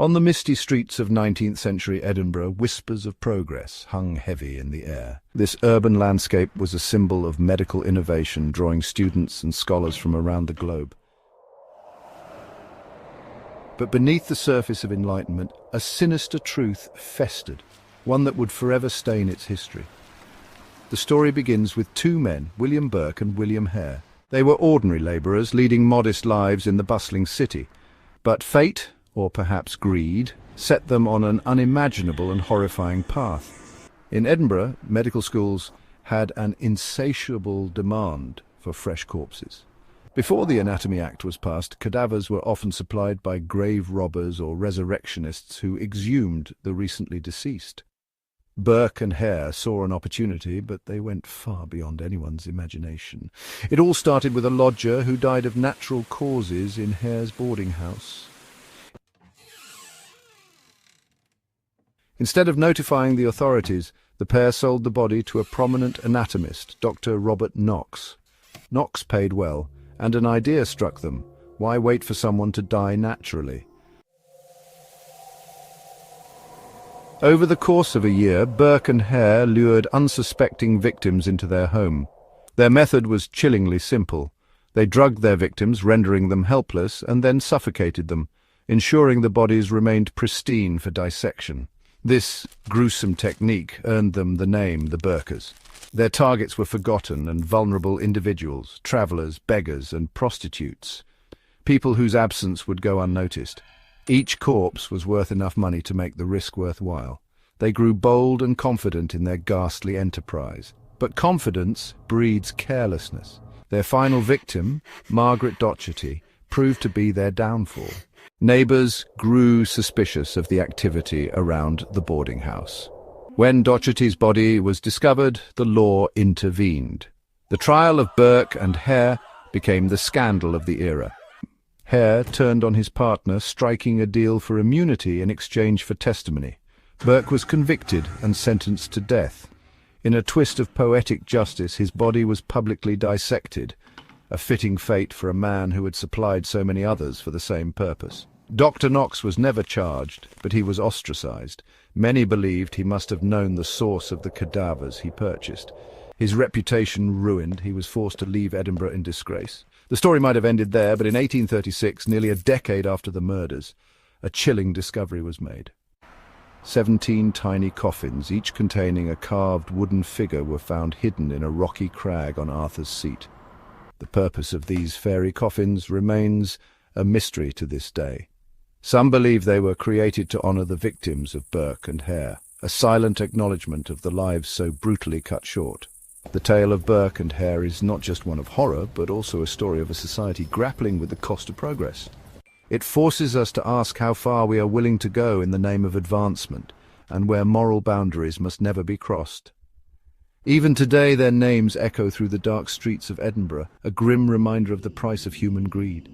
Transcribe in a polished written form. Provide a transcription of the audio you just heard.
On the misty streets of 19th-century Edinburgh, whispers of progress hung heavy in the air. This urban landscape was a symbol of medical innovation, drawing students and scholars from around the globe. But beneath the surface of enlightenment, a sinister truth festered, one that would forever stain its history. The story begins with two men, William Burke and William Hare. They were ordinary labourers, leading modest lives in the bustling city. But fate, or perhaps greed, set them on an unimaginable and horrifying path. In Edinburgh, medical schools had an insatiable demand for fresh corpses. Before the Anatomy Act was passed, cadavers were often supplied by grave robbers or resurrectionists who exhumed the recently deceased. Burke and Hare saw an opportunity, but they went far beyond anyone's imagination. It all started with a lodger who died of natural causes in Hare's boarding house. Instead of notifying the authorities, the pair sold the body to a prominent anatomist, Dr. Robert Knox. Knox paid well, and an idea struck them. Why wait for someone to die naturally? Over the course of a year, Burke and Hare lured unsuspecting victims into their home. Their method was chillingly simple. They drugged their victims, rendering them helpless, and then suffocated them, ensuring the bodies remained pristine for dissection. This gruesome technique earned them the name the Burkers. Their targets were forgotten and vulnerable individuals, travellers, beggars, and prostitutes, people whose absence would go unnoticed. Each corpse was worth enough money to make the risk worthwhile. They grew bold and confident in their ghastly enterprise. But confidence breeds carelessness. Their final victim, Margaret Docherty, proved to be their downfall. Neighbours grew suspicious of the activity around the boarding house. When Docherty's body was discovered, the law intervened. The trial of Burke and Hare became the scandal of the era. Hare turned on his partner, striking a deal for immunity in exchange for testimony. Burke was convicted and sentenced to death. In a twist of poetic justice, his body was publicly dissected, a fitting fate for a man who had supplied so many others for the same purpose. Dr. Knox was never charged, but he was ostracised. Many believed he must have known the source of the cadavers he purchased. His reputation ruined, he was forced to leave Edinburgh in disgrace. The story might have ended there, but in 1836, nearly a decade after the murders, a chilling discovery was made. 17 tiny coffins, each containing a carved wooden figure, were found hidden in a rocky crag on Arthur's Seat. The purpose of these fairy coffins remains a mystery to this day. Some believe they were created to honour the victims of Burke and Hare, a silent acknowledgement of the lives so brutally cut short. The tale of Burke and Hare is not just one of horror, but also a story of a society grappling with the cost of progress. It forces us to ask how far we are willing to go in the name of advancement, and where moral boundaries must never be crossed. Even today their names echo through the dark streets of Edinburgh, a grim reminder of the price of human greed.